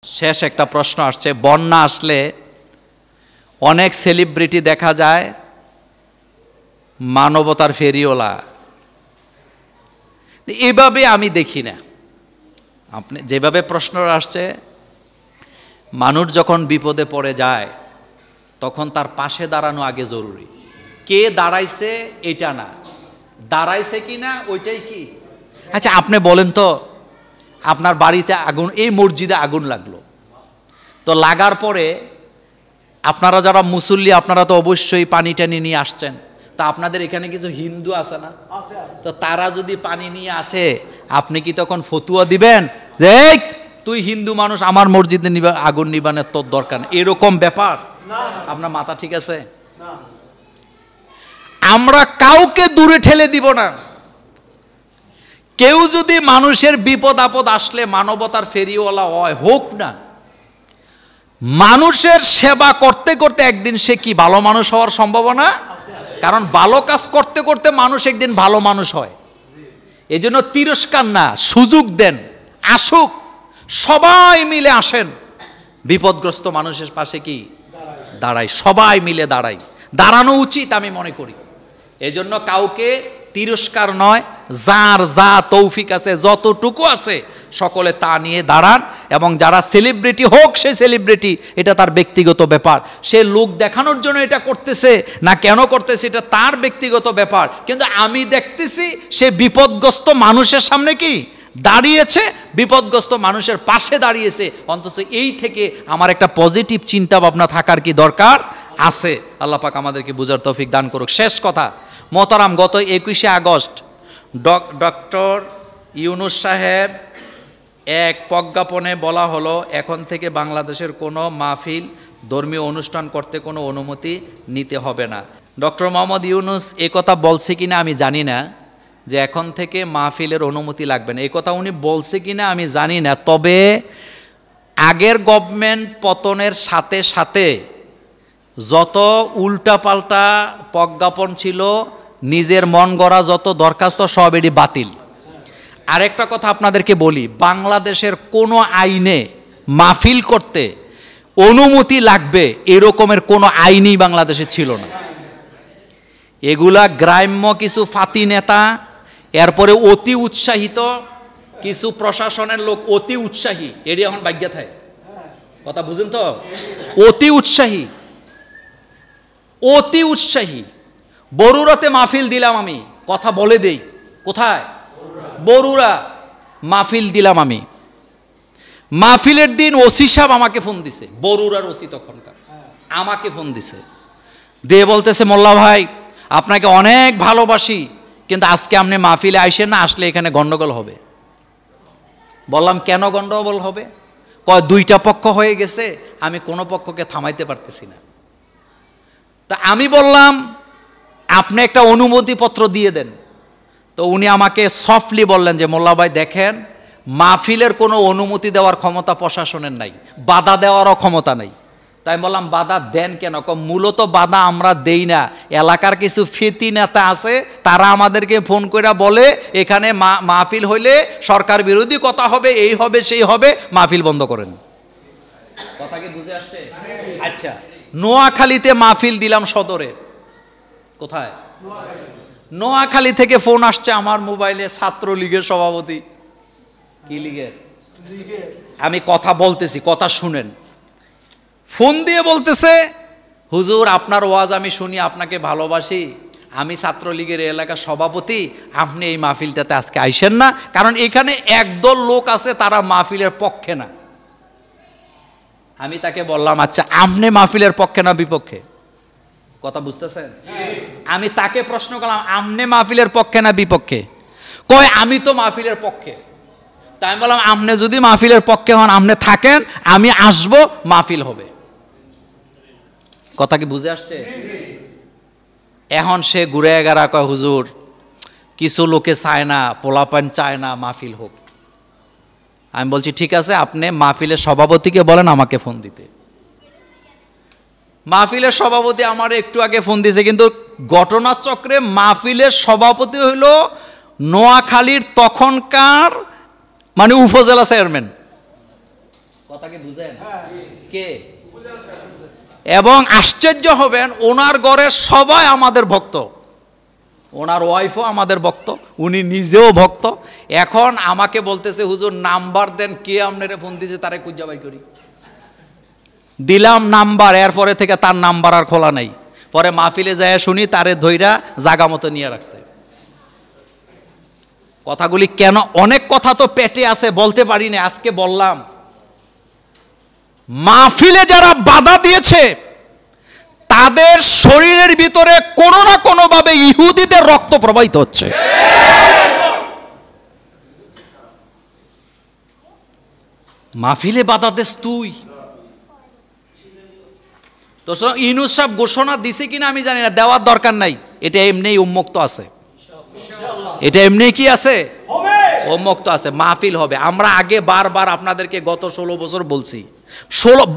শেষ একটা প্রশ্ন আসছে, বন্যা আসলে অনেক সেলিব্রিটি দেখা যায় মানবতার ফেরিওয়ালা, এভাবে আমি দেখি না। আপনি যেভাবে প্রশ্ন আসছে, মানুষ যখন বিপদে পড়ে যায় তখন তার পাশে দাঁড়ানো আগে জরুরি। কে দাঁড়াইছে এটা না, দাঁড়াইছে কি না ওইটাই কি। আচ্ছা আপনি বলেন তো, আপনার বাড়িতে আগুন, এই মসজিদে আগুন লাগলো, তো লাগার পরে আপনারা যারা মুসল্লি আপনারা তো অবশ্যই পানি টানি নিয়ে আসছেন, তা আপনাদের এখানে কিছু হিন্দু আছে না, তো তারা যদি পানি নিয়ে আসে আপনি কি তখন ফতুয়া দিবেন যে তুই হিন্দু মানুষ আমার মসজিদে আগুন নিবানের তোর দরকার না, এরকম ব্যাপার? আপনার মাথা ঠিক আছে? আমরা কাউকে দূরে ঠেলে দিব না। কেউ যদি মানুষের বিপদ আপদ আসলে মানবতার ফেরিওয়ালা হয়, হোক না, মানুষের সেবা করতে করতে একদিন সে কি ভালো মানুষ হওয়ার সম্ভাবনা, কারণ ভালো কাজ করতে করতে মানুষ একদিন ভালো মানুষ হয়। এই জন্য তিরস্কার না, সুযোগ দেন, আসুক, সবাই মিলে আসেন, বিপদগ্রস্ত মানুষের পাশে কি দাঁড়াই, সবাই মিলে দাঁড়াই, দাঁড়ানো উচিত আমি মনে করি। এই জন্য কাউকে তিরস্কার নয়, যার যা তৌফিক আছে যতটুকু আছে সকলে তা নিয়ে দাঁড়ান। এবং যারা সেলিব্রিটি হোক, সে সেলিব্রিটি, এটা তার ব্যক্তিগত ব্যাপার, সে লোক দেখানোর জন্য এটা করতেছে না কেন করতেছে এটা তার ব্যক্তিগত ব্যাপার। কিন্তু আমি দেখতেছি সে বিপদগ্রস্ত মানুষের সামনে কি দাঁড়িয়েছে, বিপদগ্রস্ত মানুষের পাশে দাঁড়িয়েছে, অন্তত এই থেকে আমার একটা পজিটিভ চিন্তা ভাবনা থাকার কি দরকার আছে। আল্লাহ পাক আমাদেরকে বুঝার তৌফিক দান করুক। শেষ কথা মোহতারাম, গত 21শে আগস্ট ডক্টর ইউনূস সাহেব এক প্রজ্ঞাপনে বলা হলো এখন থেকে বাংলাদেশের কোনো মাহফিল ধর্মীয় অনুষ্ঠান করতে কোনো অনুমতি নিতে হবে না। ডক্টর মোহাম্মদ ইউনূস এ কথা বলছে কিনা আমি জানি না, যে এখন থেকে মাহফিলের অনুমতি লাগবে না, এই কথা উনি বলছে কিনা আমি জানি না। তবে আগের গভর্নমেন্ট পতনের সাথে সাথে যত উল্টাপাল্টা প্রজ্ঞাপন ছিল, নিজের মন গড়া যত দরখাস্ত সব এটি বাতিল। আরেকটা কথা আপনাদেরকে বলি, বাংলাদেশের কোনো আইনে মাহফিল করতে অনুমতি লাগবে এরকমের কোনো আইনই বাংলাদেশে ছিল না। এগুলা গ্রাম্য কিছু ফাতি নেতা, এরপরে অতি উৎসাহিত কিছু প্রশাসনের লোক, অতি উৎসাহী, এটি এখন ভাগ্যা থাকে, কথা বুঝেন তো, অতি উৎসাহী, অতি উৎসাহী। বরুড়াতে মাহফিল দিলাম আমি, কথা বলে দেই, কোথায়? বরুড়া মাহফিল দিলাম আমি। মাহফিলের দিন ওসি সাহেব আমাকে ফোন দিছে, বরুড়ার ওসি তখনকার, আমাকে ফোন দিছে, দিয়ে বলতেছে মোল্লা ভাই আপনাকে অনেক ভালোবাসি, কিন্তু আজকে আপনি মাহফিলে আইসেন না, আসলে এখানে গন্ডগোল হবে। বললাম কেন গন্ডগোল হবে? কয় দুইটা পক্ষ হয়ে গেছে, আমি কোনো পক্ষকে থামাইতে পারতেছি না। তা আমি বললাম আপনি একটা অনুমতিপত্র দিয়ে দেন। তো উনি আমাকে সফটলি বললেন যে মোল্লা ভাই দেখেন, মাহফিলের কোনো অনুমতি দেওয়ার ক্ষমতা প্রশাসনের নাই, বাধা দেওয়ারও ক্ষমতা নাই। তাই বললাম বাধা দেন কেন? মূলত বাধা আমরা দেই না, এলাকার কিছু ফিতি নেতা আছে, তারা আমাদেরকে ফোন করে বলে এখানে মাহফিল হইলে সরকার বিরোধী কথা হবে, এই হবে সেই হবে, মাহফিল বন্ধ করেন। কথা কি বুঝে আসছে? আচ্ছা, নোয়াখালীতে মাহফিল দিলাম সদরে, কোথায়? নোয়াখালী থেকে ফোন আসছে আমার মোবাইলে, ছাত্রলীগের সভাপতি, কি লীগের, আমি কথা বলতেছি, কথা শুনেন, ফোন দিয়ে বলতেছে হুজুর আপনার ওয়াজ আমি শুনি, আপনাকে ভালোবাসি, আমি ছাত্রলীগের এলাকার সভাপতি, আপনি এই মাহফিলটাতে আজকে আইসেন না, কারণ এখানে একদল লোক আছে তারা মাহফিলের পক্ষে না। আমি তাকে বললাম আচ্ছা আপনি মাহফিলের পক্ষে না বিপক্ষে? কথা বুঝতেছেন? আমি তাকে প্রশ্ন করলাম আপনি মাহফিলের পক্ষে না বিপক্ষে? কয় আমি তো মাহফিলের পক্ষে। তাই আমি বললাম আপনি যদি মাহফিলের পক্ষে হন আপনি থাকেন, আমি আসব, মাহফিল হবে। কথা কি বুঝে আসছে? এখন সে ঘুরে এগারা কয় হুজুর কিছু লোকে চায় না, পোলাপান চায় না মাহফিল হোক। আমি বলছি ঠিক আছে, আপনি মাহফিলের সভাপতিকে বলেন আমাকে ফোন দিতে। মাহফিলের সভাপতি আমার একটু আগে ফোন দিয়েছে, কিন্তু ঘটনাচক্রে মাহফিলের সভাপতি হইল নোয়াখালীর তখনকার মানে উপজেলা চেয়ারম্যান। কথা কি বুঝেন? কে? এবং আশ্চর্য হবেন, ওনার ঘরের সবাই আমাদের ভক্ত, ওনার ওয়াইফও আমাদের ভক্ত, উনি নিজেও ভক্ত। এখন আমাকে বলতেছে হুজুর নাম্বার দেন, কে আপনারে ফোন দিয়েছে তারে খুঁজে বাই করি। দিলাম নাম্বার, এরপরে থেকে তার নাম্বার আর খোলা নাই। পরে মাহফিলে যায় শুনি তারে ধইরা জাগা মতো নিয়ে রাখছে। কথাগুলি কেন, অনেক কথা তো পেটে আছে বলতে পারি না, আজকে বললাম। মাহফিলে যারা বাধা দিয়েছে তাদের শরীরের ভিতরে কোনো না কোনো ভাবে ইহুদিদের রক্ত প্রবাহিত হচ্ছে। মাহফিলে বাধা দেস তুই তো। ইউনূস সাহেব ঘোষণা দিছে কিনা আমি জানি না, দেওয়ার দরকার নাই, এটা এমনিই উন্মুক্ত আছে, এটা এমনি কি আছে, উন্মুক্ত আছে, মাহফিল হবে। আমরা আগে বারবার আপনাদেরকে গত 16 বছর বলছি,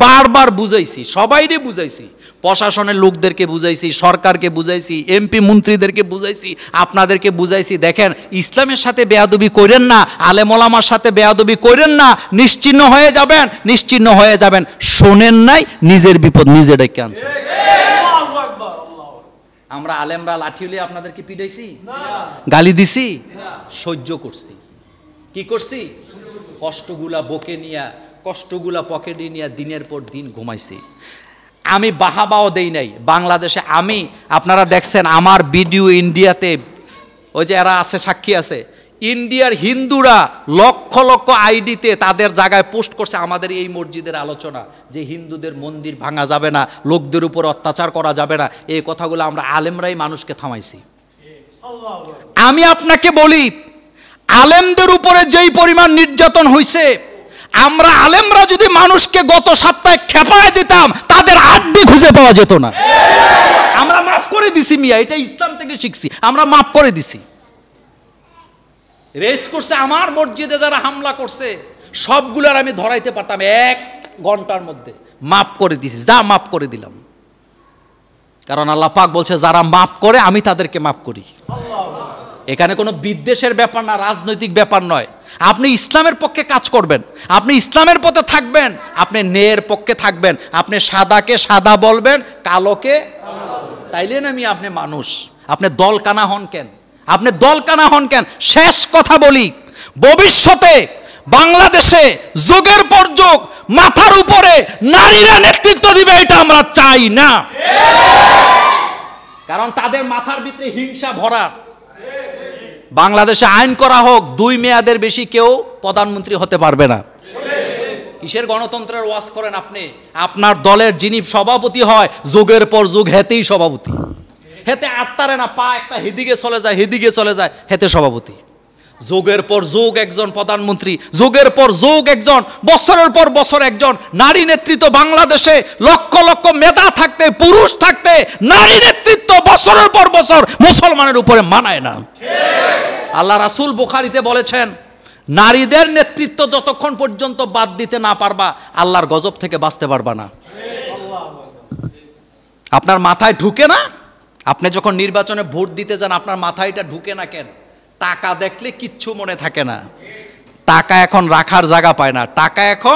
বারবার বুঝাইছি, সবাইরে বুঝাইছি, প্রশাসনের লোকদেরকে বুঝাইছি, সরকারকে বুঝাইছি, এমপি মন্ত্রীদেরকে বুঝাইছি, আপনাদেরকে বুঝাইছি। দেখেন, ইসলামের সাথে বেয়াদবি করেন না, আলেম ওলামার সাথে বেয়াদবি করেন না, নিশ্চিহ্ন হয়ে যাবেন, নিশ্চিহ্ন হয়ে যাবেন। শোনেন নাই, নিজের বিপদ নিজে ডেকে আনছে। আমরা আলেমরা লাঠি হলে আপনাদেরকে পিটাইছি, গালি দিছি, সহ্য করছি। কি করছি? কষ্টগুলা বকে নিয়া, কষ্টগুলা পকেটে নিয়ে দিনের পর দিন ঘুমাইছি। আমি বাহাবাও দেই নাই বাংলাদেশে। আমি, আপনারা দেখছেন আমার ভিডিও ইন্ডিয়াতে, ওই যে এরা আছে, সাক্ষী আছে, ইন্ডিয়ার হিন্দুরা লক্ষ লক্ষ আইডিতে তাদের জায়গায় পোস্ট করছে আমাদের এই মসজিদের আলোচনা, যে হিন্দুদের মন্দির ভাঙা যাবে না, লোকদের উপর অত্যাচার করা যাবে না। এই কথাগুলো আমরা আলেমরাই মানুষকে থামাইছি। আমি আপনাকে বলি, আলেমদের উপরে যেই পরিমাণ নির্যাতন হয়েছে, আমরা আলেমরা যদি মানুষকে গত সপ্তাহে খেপায় দিতাম, তাদের আড্ডি খুঁজে পাওয়া যেত না। আমরা মাফ করে দিছি মিয়া, এটা ইসলাম থেকে শিখছি, আমরা মাফ করে দিছি। রেস করছে আমার মসজিদে যারা হামলা করছে সবগুলোর আমি ধরাইতে পারতাম 1 ঘন্টার মধ্যে। মাফ করে দিছি, যা মাফ করে দিলাম। কারণ আল্লাহ পাক বলছে যারা মাফ করে আমি তাদেরকে মাফ করি। এখানে কোনো বিদ্বেষের ব্যাপার না, রাজনৈতিক ব্যাপার নয়। আপনি ইসলামের পক্ষে কাজ করবেন, আপনি ইসলামের পথে থাকবেন, আপনি ন্যায়ের পক্ষে থাকবেন, আপনি সাদাকে সাদা বলবেন, কালোকে, তাইলে না আমি আপনি মানুষ। আপনি দলকানা হন কেন? আপনি দলকানা হন কেন? শেষ কথা বলি, ভবিষ্যতে বাংলাদেশে যুগের পর যুগ মাথার উপরে নারীরা নেতৃত্ব দিবে, এটা আমরা চাই না। কারণ তাদের মাথার ভিতরে হিংসা ভরা। বাংলাদেশে আইন করা হোক, 2 মেয়াদের বেশি কেউ প্রধানমন্ত্রী হতে পারবে না। কিসের গণতন্ত্রের ওয়াজ করেন আপনি? আপনার দলের যিনি সভাপতি হয়, যুগের পর যুগ হেতেই সভাপতি, হেতে আটতারে না, পা একটা হেদিকে চলে যায়, হেদিকে চলে যায়, হেতে সভাপতি। যুগের পর যুগ একজন প্রধানমন্ত্রী, যুগের পর যুগ একজন, বছরের পর বছর একজন নারী নেতৃত্ব। বাংলাদেশে লক্ষ লক্ষ মেধা থাকতে, পুরুষ থাকতে, নারী নেতৃত্ব বছরের পর বছর মুসলমানের উপরে মানায় না। আল্লাহ রাসূল বুখারীতে বলেছেন, নারীদের নেতৃত্ব যতক্ষণ পর্যন্ত বাদ দিতে না পারবা, আল্লাহর গজব থেকে বাঁচতে পারবা না। আপনার মাথায় ঢুকে না? আপনি যখন নির্বাচনে ভোট দিতে যান, আপনার মাথায় এটা ঢুকে না কেন? টাকা দেখলে কিচ্ছু মনে থাকে না। টাকা এখন রাখার জায়গা পায় না, টাকা এখন